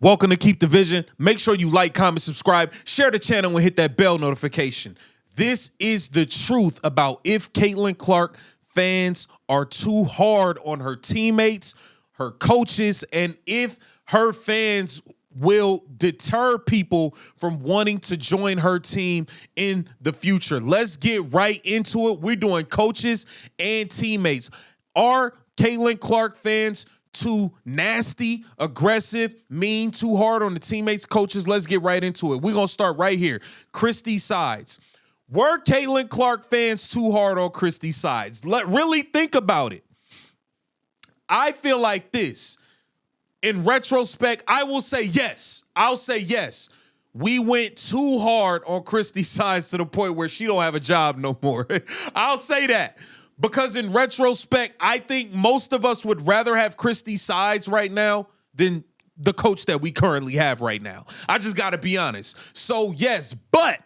Welcome to Keep the Vision. Make sure you like, comment, subscribe, share the channel, and hit that bell notification. This is the truth about if Caitlin Clark fans are too hard on her teammates, her coaches, and if her fans will deter people from wanting to join her team in the future. Let's get right into it. We're doing coaches and teammates. Are Caitlin Clark fans too nasty, aggressive, mean, too hard on the teammates, coaches? Let's get right into it. We're going to start right here. Christy Sides. Were Caitlin Clark fans too hard on Christy Sides? Really think about it. I feel like this. In retrospect, I will say yes. I'll say yes. We went too hard on Christy Sides to the point where she don't have a job no more. I'll say that. Because in retrospect, I think most of us would rather have Christy Sides right now than the coach that we currently have right now. I just got to be honest. So, yes, but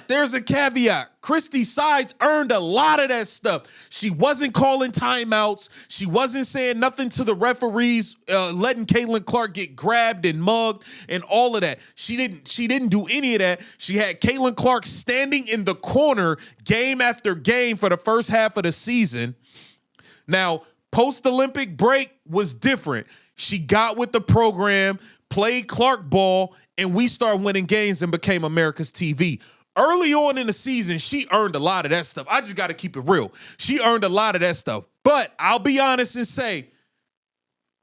there's a caveat. Christy Sides earned a lot of that stuff. She wasn't calling timeouts. She wasn't saying nothing to the referees, letting Caitlin Clark get grabbed and mugged and all of that. She didn't do any of that. She had Caitlin Clark standing in the corner game after game for the first half of the season. Now, post-Olympic break was different. She got with the program, played Clark ball, and we started winning games and became America's TV. Early on in the season, she earned a lot of that stuff. I just got to keep it real. She earned a lot of that stuff. But I'll be honest and say,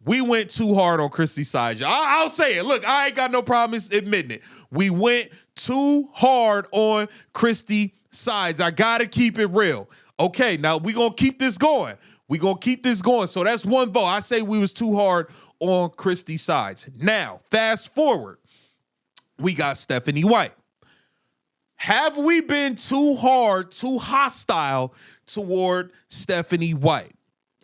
we went too hard on Christy Sides. I'll say it. Look, I ain't got no problem admitting it. We went too hard on Christy Sides. I got to keep it real. Okay, now we're going to keep this going. We're going to keep this going. So that's one vote. I say we was too hard on Christy Sides. Now, fast forward. We got Stephanie White. Have we been too hard, too hostile toward Stephanie White?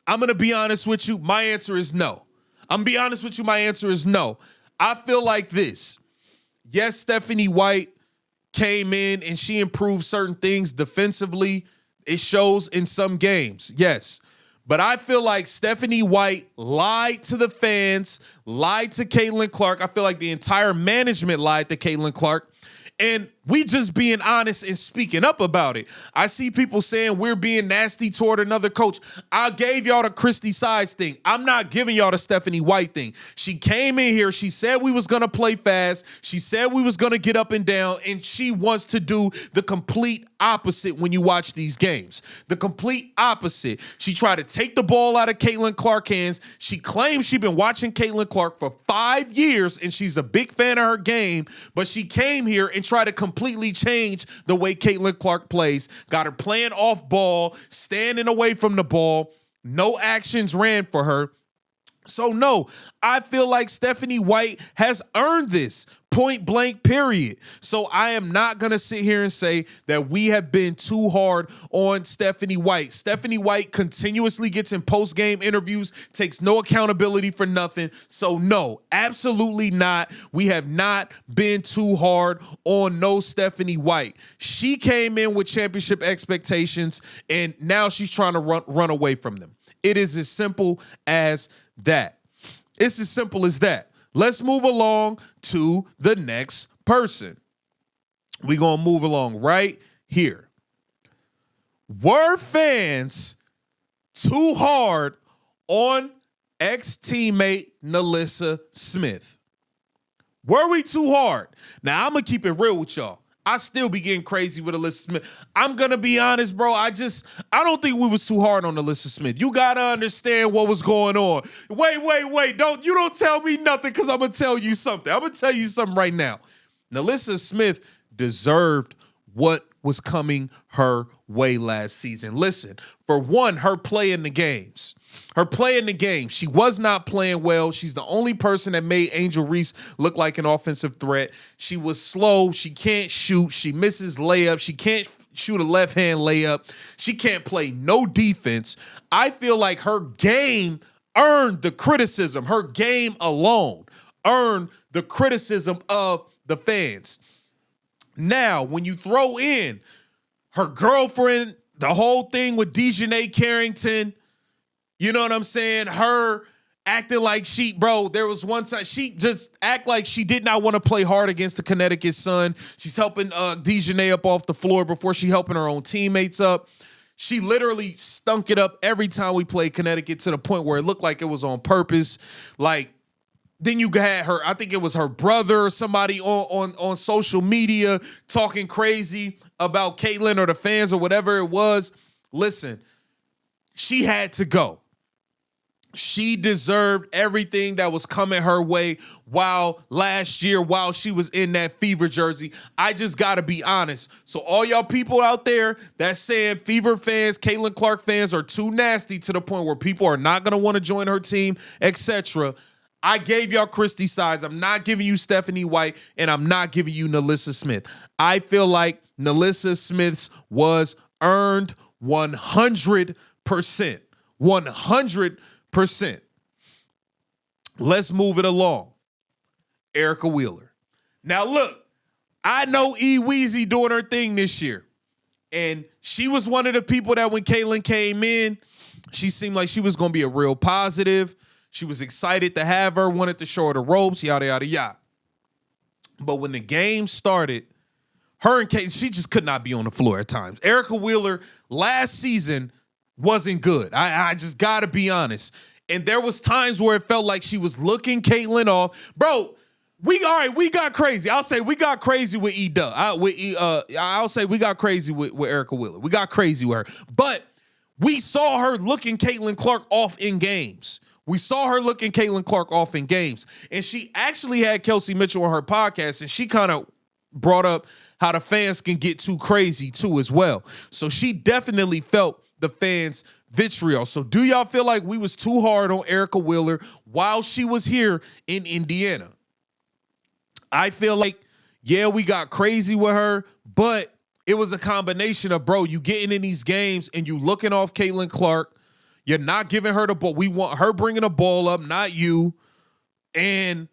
I'm going to be honest with you. My answer is no. I'm going to be honest with you. My answer is no. I feel like this. Yes, Stephanie White came in and she improved certain things defensively. It shows in some games. Yes. But I feel like Stephanie White lied to the fans, lied to Caitlin Clark. I feel like the entire management lied to Caitlin Clark. And we just being honest and speaking up about it. I see people saying we're being nasty toward another coach. I gave y'all the Christy Sides thing. I'm not giving y'all the Stephanie White thing. She came in here. She said we was going to play fast. She said we was going to get up and down. And she wants to do the complete opposite when you watch these games. The complete opposite. She tried to take the ball out of Caitlin Clark's hands. She claims she's been watching Caitlin Clark for 5 years and she's a big fan of her game. But she came here and tried to completely change the way Caitlin Clark plays. Got her playing off ball, standing away from the ball. No actions ran for her. So no, I feel like Stephanie White has earned this, point blank, period. So I am not going to sit here and say that we have been too hard on Stephanie White. Stephanie White continuously gets in post-game interviews, takes no accountability for nothing. So no, absolutely not. We have not been too hard on no Stephanie White. She came in with championship expectations and now she's trying to run away from them. It is as simple as that. It's as simple as that. Let's move along to the next person. We're going to move along right here. Were fans too hard on ex-teammate Nelissa Smith? Were we too hard? Now, I'm going to keep it real with y'all. I still be getting crazy with Nelissa Smith. I'm going to be honest, bro. I don't think we was too hard on Nelissa Smith. You got to understand what was going on. Wait. You don't tell me nothing because I'm going to tell you something. I'm going to tell you something right now. Nelissa Smith deserved what was coming her way last season. Listen, for one, her play in the games. She was not playing well. She's the only person that made Angel Reese look like an offensive threat. She was slow. She can't shoot. She misses layups. She can't shoot a left-hand layup. She can't play no defense. I feel like her game earned the criticism. Her game alone earned the criticism of the fans. Now, when you throw in her girlfriend, the whole thing with Dejanay Carrington, you know what I'm saying? Her acting like there was one time she just act like she did not want to play hard against the Connecticut Sun. She's helping Dejanay up off the floor before she helping her own teammates up. She literally stunk it up every time we played Connecticut to the point where it looked like it was on purpose. Like, then you had her, I think it was her brother or somebody on social media talking crazy about Caitlyn or the fans or whatever it was. Listen, she had to go. She deserved everything that was coming her way last year while she was in that Fever jersey. I just got to be honest. So all y'all people out there that's saying Fever fans, Caitlin Clark fans are too nasty to the point where people are not going to want to join her team, etc. I gave y'all Christy Sides. I'm not giving you Stephanie White, and I'm not giving you Nelissa Smith. I feel like Nelissa Smith's was earned 100%. 100%. Let's move it along. Erica Wheeler. Now look, I know E Weezy doing her thing this year. And she was one of the people that when Caitlyn came in, she seemed like she was going to be a real positive. She was excited to have her, wanted to show her the ropes, yada, yada, yada. But when the game started, her and Caitlyn, she just could not be on the floor at times. Erica Wheeler last season wasn't good. I just gotta be honest. And there was times where it felt like she was looking Caitlyn off. Bro, we got crazy. I'll say we got crazy with I'll say we got crazy with Erica Wheeler. We got crazy with her. But we saw her looking Caitlyn Clark off in games. We saw her looking Caitlyn Clark off in games. And she actually had Kelsey Mitchell on her podcast, and she kind of brought up how the fans can get too crazy too as well. So she definitely felt the fans' vitriol. So do y'all feel like we was too hard on Erica Wheeler while she was here in Indiana? I feel like, yeah, we got crazy with her, but it was a combination of, bro, you getting in these games and you looking off Caitlyn Clark. You're not giving her the ball. We want her bringing the ball up, not you. And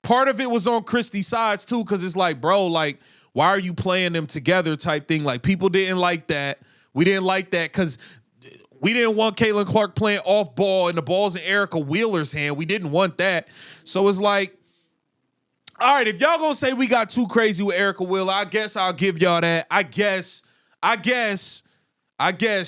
part of it was on Christy Sides too, because it's like, bro, like, why are you playing them together type thing? Like, people didn't like that. We didn't like that because we didn't want Caitlyn Clark playing off ball and the ball's in Erica Wheeler's hand. We didn't want that. So it's like, all right, if y'all gonna say we got too crazy with Erica Wheeler, I guess I'll give y'all that. I guess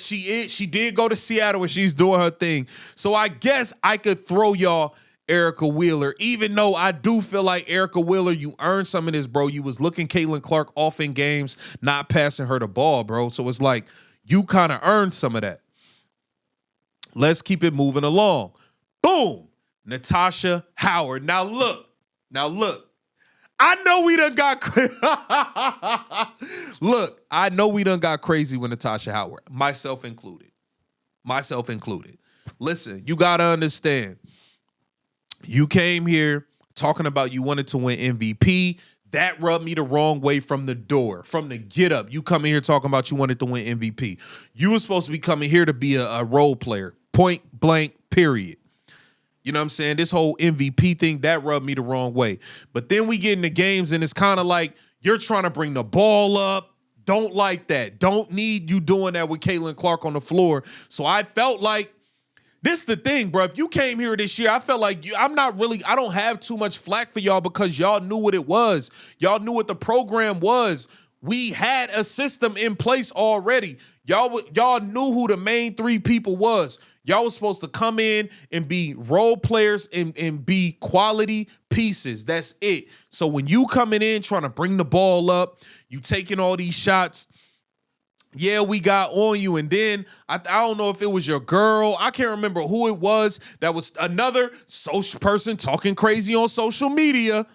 she did go to Seattle and she's doing her thing. So I guess I could throw y'all Erica Wheeler, even though I do feel like Erica Wheeler, you earned some of this, bro. You was looking Caitlyn Clark off in games, not passing her the ball, bro. So it's like you kind of earned some of that. Let's keep it moving along. Boom. Natasha Howard. Now look. I know we done got look, I know we done got crazy with Natasha Howard, myself included. Listen, you got to understand. You came here talking about you wanted to win MVP. That rubbed me the wrong way from the door, from the get up. You coming here talking about you wanted to win MVP. You were supposed to be coming here to be a role player, point blank, period. You know what I'm saying? This whole MVP thing, that rubbed me the wrong way. But then we get in the games and it's kind of like you're trying to bring the ball up. Don't like that. Don't need you doing that with Caitlyn Clark on the floor. So I felt like, this is the thing, bro. If you came here this year, I felt like I don't have too much flack for y'all because y'all knew what it was. Y'all knew what the program was. We had a system in place already. Y'all knew who the main three people was. Y'all was supposed to come in and be role players and be quality pieces. That's it. So when you coming in trying to bring the ball up, you taking all these shots, yeah, we got on you. And then I don't know if it was your girl. I can't remember who it was. That was another social person talking crazy on social media.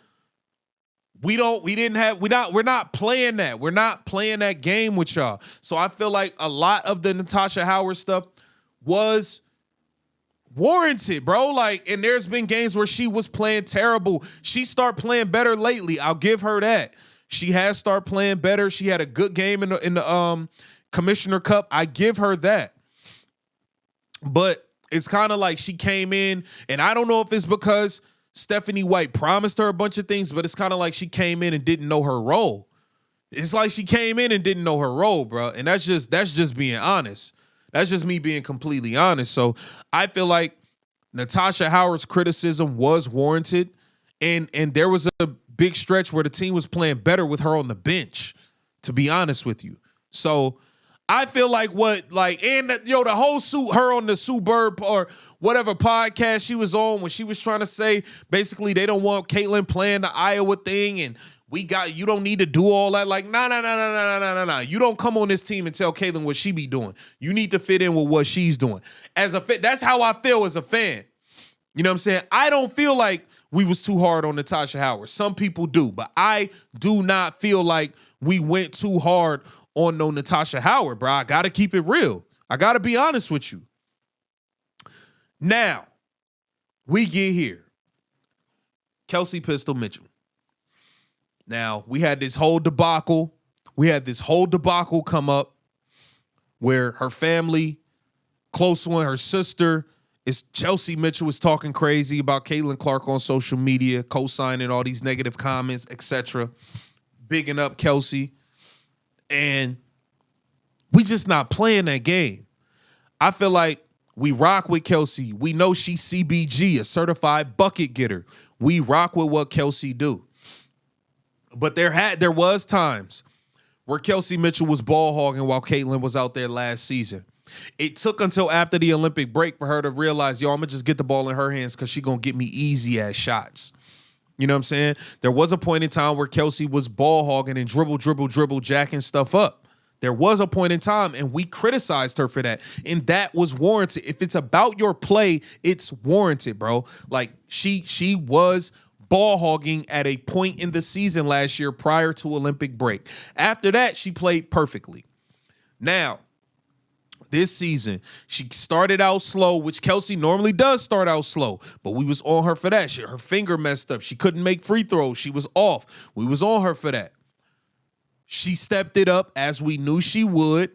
We're not playing that. We're not playing that game with y'all. So I feel like a lot of the Natasha Howard stuff was warranted, bro. Like, and there's been games where she was playing terrible. She started playing better lately. I'll give her that. She has started playing better. She had a good game in the Commissioner Cup. I give her that. But it's kind of like she came in, and I don't know if it's because Stephanie White promised her a bunch of things, but it's kind of like she came in and didn't know her role. It's like she came in and didn't know her role, bro. And that's just being honest. That's just me being completely honest. So I feel like Natasha Howard's criticism was warranted, and there was a big stretch where the team was playing better with her on the bench, to be honest with you. So I feel like the whole her on the Sue Bird or whatever podcast she was on when she was trying to say basically they don't want Caitlyn playing the Iowa thing and you don't need to do all that. Like, nah. You don't come on this team and tell Caitlyn what she be doing. You need to fit in with what she's doing. That's how I feel as a fan. You know what I'm saying? I don't feel like we was too hard on Natasha Howard. Some people do, but I do not feel like we went too hard on no Natasha Howard, bro. I got to keep it real. I got to be honest with you. Now, we get here. Kelsey Pistol Mitchell. Now, we had this whole debacle. Come up where her family, close one, her sister, Kelsey Mitchell was talking crazy about Caitlin Clark on social media, co-signing all these negative comments, etc. Bigging up Kelsey. And we just not playing that game. I feel like we rock with Kelsey. We know she's CBG, a certified bucket getter. We rock with what Kelsey do. But there was times where Kelsey Mitchell was ball hogging while Caitlyn was out there last season. It took until after the Olympic break for her to realize, I'm going to just get the ball in her hands because she's going to get me easy ass shots. You know what I'm saying? There was a point in time where Kelsey was ball hogging and dribble, jacking stuff up. There was a point in time, and we criticized her for that, and that was warranted. If it's about your play, it's warranted, bro. Like, she was ball hogging at a point in the season last year prior to Olympic break. After that, she played perfectly. Now, this season, she started out slow, which Kelsey normally does start out slow, but we was on her for that. Her finger messed up. She couldn't make free throws. She was off. We was on her for that. She stepped it up as we knew she would,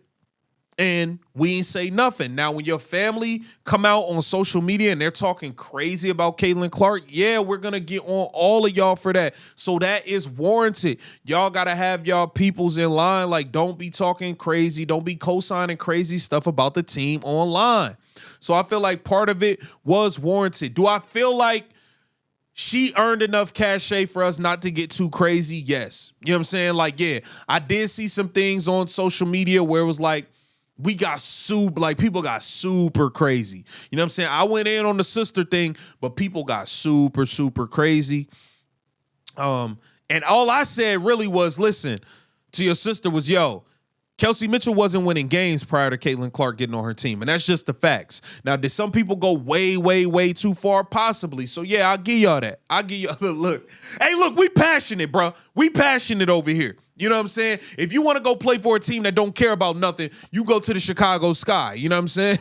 and we ain't say nothing. Now, when your family come out on social media and they're talking crazy about Caitlin Clark, yeah, we're going to get on all of y'all for that. So that is warranted. Y'all got to have y'all peoples in line. Like, don't be talking crazy. Don't be co-signing crazy stuff about the team online. So I feel like part of it was warranted. Do I feel like she earned enough cachet for us not to get too crazy? Yes. You know what I'm saying? Like, yeah, I did see some things on social media where it was like, we got people got super crazy. You know what I'm saying? I went in on the sister thing, but people got super crazy. And all I said really was, listen, to your sister was, Kelsey Mitchell wasn't winning games prior to Caitlin Clark getting on her team. And that's just the facts. Now, did some people go way too far? Possibly. So, yeah, I'll give y'all that. I'll give y'all the look. Hey, look, we passionate, bro. We passionate over here. You know what I'm saying? If you want to go play for a team that don't care about nothing, you go to the Chicago Sky. You know what I'm saying?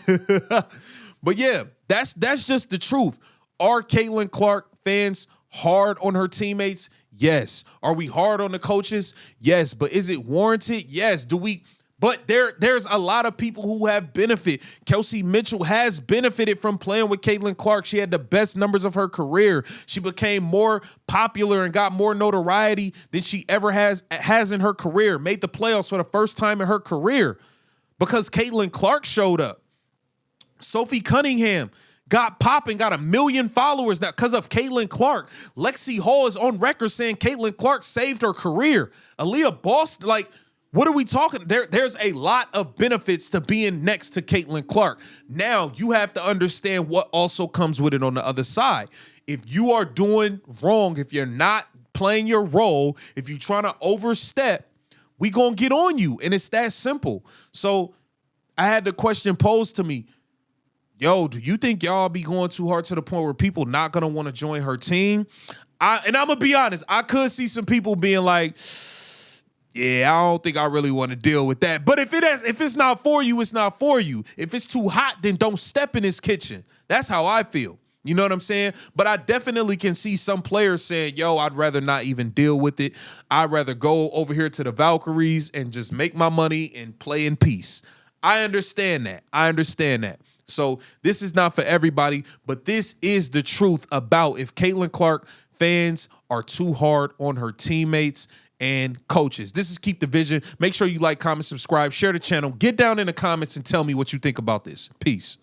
But, yeah, that's just the truth. Are Caitlin Clark fans hard on her teammates? Yes. Are we hard on the coaches? Yes. But is it warranted? Yes. But there's a lot of people who have benefit. Kelsey Mitchell has benefited from playing with Caitlin Clark. She had the best numbers of her career. She became more popular and got more notoriety than she ever has in her career. Made the playoffs for the first time in her career because Caitlin Clark showed up. Sophie Cunningham got popping, got 1 million followers now because of Caitlin Clark. Lexi Hall is on record saying Caitlin Clark saved her career. Aaliyah Boston, like, what are we talking? There's a lot of benefits to being next to Caitlin Clark. Now, you have to understand what also comes with it on the other side. If you are doing wrong, if you're not playing your role, if you're trying to overstep, we gonna get on you. And it's that simple. So I had the question posed to me, do you think y'all be going too hard to the point where people not gonna want to join her team? And I'm gonna be honest, I could see some people being like, yeah, I don't think I really want to deal with that. But if it's not for you, it's not for you. If it's too hot, then don't step in this kitchen. That's how I feel. You know what I'm saying? But I definitely can see some players saying, I'd rather not even deal with it. I'd rather go over here to the Valkyries and just make my money and play in peace. I understand that. So this is not for everybody, but this is the truth about if Caitlin Clark fans are too hard on her teammates and coaches. This is Keep the Vision. Make sure you like, comment, subscribe, share the channel. Get down in the comments and tell me what you think about this. Peace.